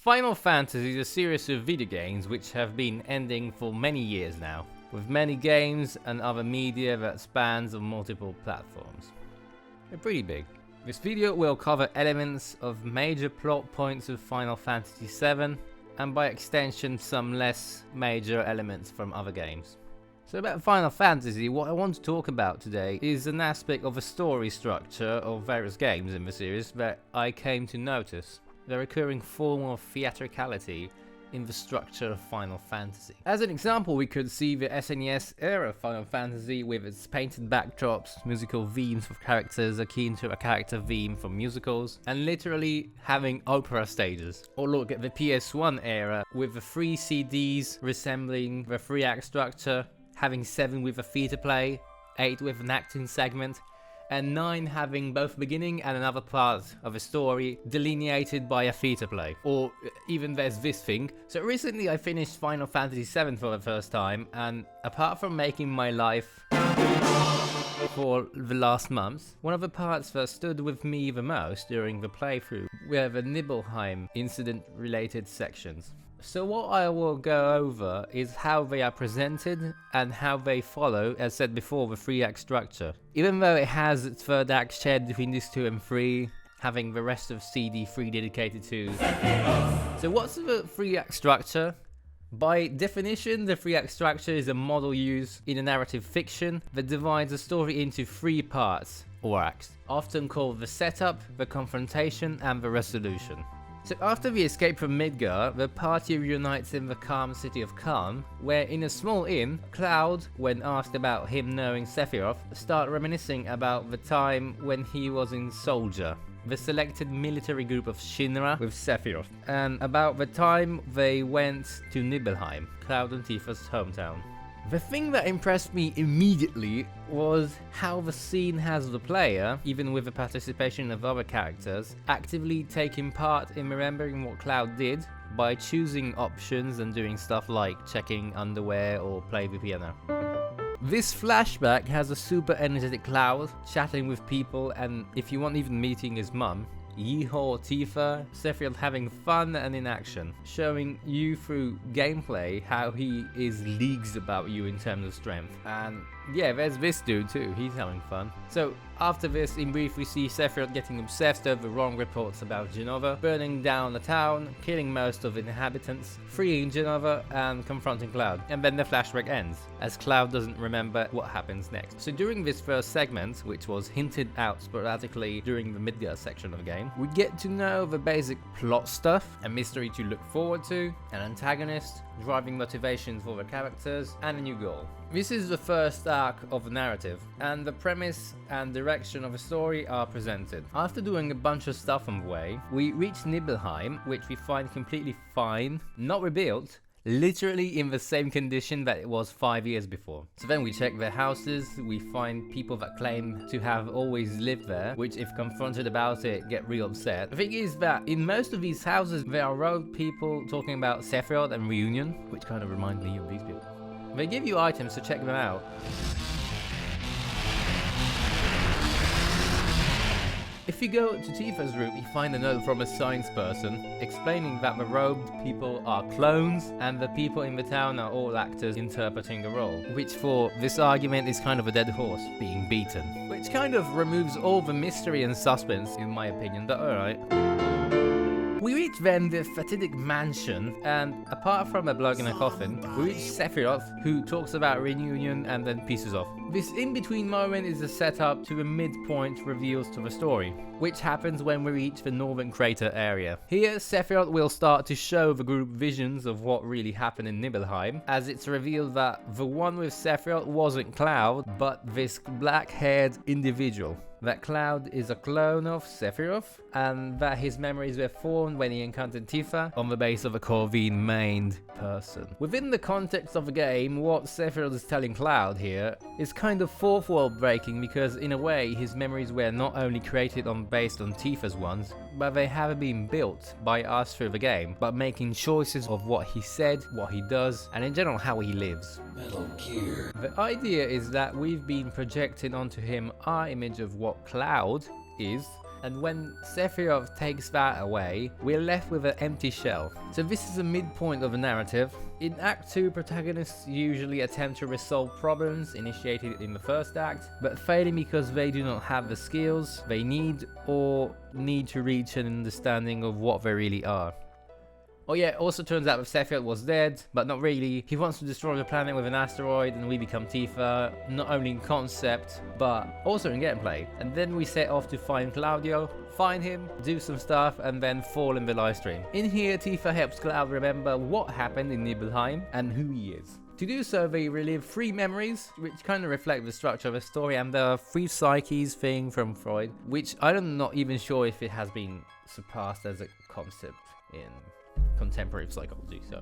Final Fantasy is a series of video games which have been ending for many years now, with many games and other media that spans on multiple platforms. They're pretty big. This video will cover elements of major plot points of Final Fantasy VII, and by extension some less major elements from other games. So about Final Fantasy, what I want to talk about today is an aspect of the story structure of various games in the series that I came to notice. The recurring form of theatricality in the structure of Final Fantasy. As an example, we could see the SNES era Final Fantasy with its painted backdrops, musical themes of characters akin to a character theme from musicals, and literally having opera stages. Or look at the PS1 era with the 3 CDs resembling the 3-act structure, having 7 with a theatre play, 8 with an acting segment, and 9 having both beginning and another part of a story delineated by a theatre play. Or even there's this thing. So recently I finished Final Fantasy VII for the first time, and apart from making my life for the last month, one of the parts that stood with me the most during the playthrough were the Nibelheim incident related sections. So what I will go over is how they are presented and how they follow, as said before, the 3-act structure. Even though it has its third act shared between these 2 and 3, having the rest of CD 3 dedicated to... So what's the 3-act structure? By definition, the 3-act structure is a model used in a narrative fiction that divides a story into 3 parts, or acts, often called the setup, the confrontation, and the resolution. So after the escape from Midgar, the party reunites in the calm city of Calm, where in a small inn, Cloud, when asked about him knowing Sephiroth, start reminiscing about the time when he was in Soldier, the selected military group of Shinra with Sephiroth, and about the time they went to Nibelheim, Cloud and Tifa's hometown. The thing that impressed me immediately was how the scene has the player, even with the participation of other characters, actively taking part in remembering what Cloud did by choosing options and doing stuff like checking underwear or play the piano. This flashback has a super energetic Cloud chatting with people, and if you want, even meeting his mum. Yeehaw Tifa, Sephiroth having fun and in action, showing you through gameplay how he is leagues about you in terms of strength. And yeah, there's this dude too, he's having fun. So after this, in brief, we see Sephiroth getting obsessed over wrong reports about Genova, burning down the town, killing most of the inhabitants, freeing Genova, and confronting Cloud. And then the flashback ends, as Cloud doesn't remember what happens next. So during this first segment, which was hinted out sporadically during the Midgar section of the game, we get to know the basic plot stuff, a mystery to look forward to, an antagonist, driving motivations for the characters, and a new goal. This is the first arc of the narrative, and the premise and direction of the story are presented. After doing a bunch of stuff on the way, we reach Nibelheim, which we find completely fine, not rebuilt, literally in the same condition that it was 5 years before. So then we check their houses, we find people that claim to have always lived there, which if confronted about it, get real upset. The thing is that in most of these houses, there are rogue people talking about Sephiroth and Reunion, which kind of remind me of these people. They give you items to check them out. If you go to Tifa's room, you find a note from a science person explaining that the robed people are clones and the people in the town are all actors interpreting the role, which for this argument is kind of a dead horse being beaten, which kind of removes all the mystery and suspense in my opinion, but alright. We reach then the fatidic mansion, and apart from a bloke in a coffin, we reach Sephiroth, who talks about reunion and then pieces off. This in-between moment is a setup to a midpoint reveals to the story, which happens when we reach the northern crater area. Here, Sephiroth will start to show the group visions of what really happened in Nibelheim, as it's revealed that the one with Sephiroth wasn't Cloud, but this black-haired individual. That Cloud is a clone of Sephiroth, and that his memories were formed when he encountered Tifa on the base of a Corvine-mained person. Within the context of the game, what Sephiroth is telling Cloud here is kind of fourth wall breaking, because in a way his memories were not only created based on Tifa's ones, but they have been built by us through the game, but making choices of what he said, what he does, and in general how he lives. Metal Gear. The idea is that we've been projecting onto him our image of what Cloud is, And when Sephiroth takes that away, we're left with an empty shell. So this is a midpoint of the narrative. In Act 2, protagonists usually attempt to resolve problems initiated in the first act, but failing because they do not have the skills they need or need to reach an understanding of what they really are. Oh yeah, it also turns out that Sephiroth was dead, but not really. He wants to destroy the planet with an asteroid and we become Tifa, not only in concept, but also in gameplay. And then we set off to find Claudio, find him, do some stuff, and then fall in the live stream. In here, Tifa helps Cloud remember what happened in Nibelheim and who he is. To do so, they relive 3 memories, which kind of reflect the structure of the story, and the 3 psyches thing from Freud, which I'm not even sure if it has been surpassed as a concept in contemporary psychology, so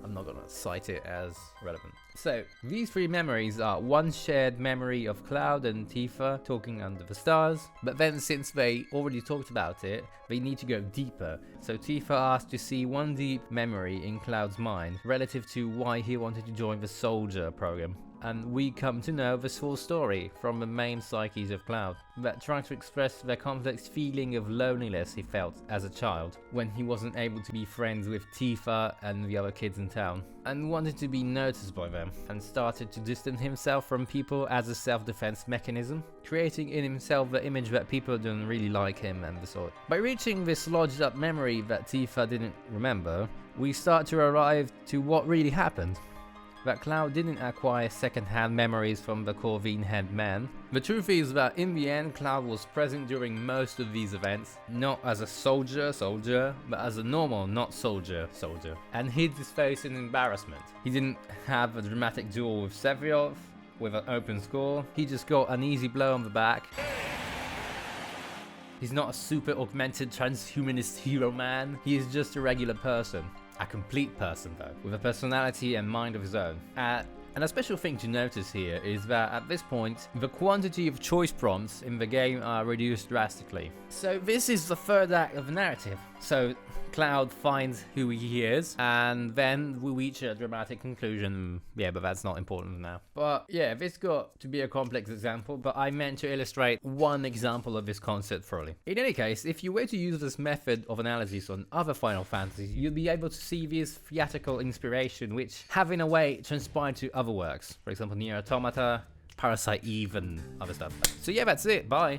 I'm not gonna cite it as relevant. So these 3 memories are one shared memory of Cloud and Tifa talking under the stars, but then since they already talked about it, they need to go deeper. So Tifa asked to see one deep memory in Cloud's mind relative to why he wanted to join the soldier program. And we come to know the full story from the main psyches of Cloud, that trying to express the complex feeling of loneliness he felt as a child when he wasn't able to be friends with Tifa and the other kids in town, and wanted to be noticed by them, and started to distance himself from people as a self-defense mechanism, creating in himself the image that people don't really like him and the sort. By reaching this lodged up memory that Tifa didn't remember, we start to arrive to what really happened. That Cloud didn't acquire second-hand memories from the Corvine head man. The truth is that in the end, Cloud was present during most of these events, not as a soldier, but as a normal, not soldier, and hid his face in embarrassment. He didn't have a dramatic duel with Sephiroth, with an open score. He just got an easy blow on the back. He's not a super augmented transhumanist hero man. He is just a regular person. A complete person though, with a personality and mind of his own. And a special thing to notice here is that at this point, the quantity of choice prompts in the game are reduced drastically. So this is the 3rd act of the narrative. So Cloud finds who he is, and then we reach a dramatic conclusion. Yeah, but that's not important now. But yeah, this got to be a complex example, but I meant to illustrate one example of this concept thoroughly. In any case, if you were to use this method of analysis on other Final Fantasies, you'd be able to see this theatrical inspiration, which have in a way transpired to other works. For example, Nier Automata, Parasite Eve, and other stuff. So yeah, that's it. Bye.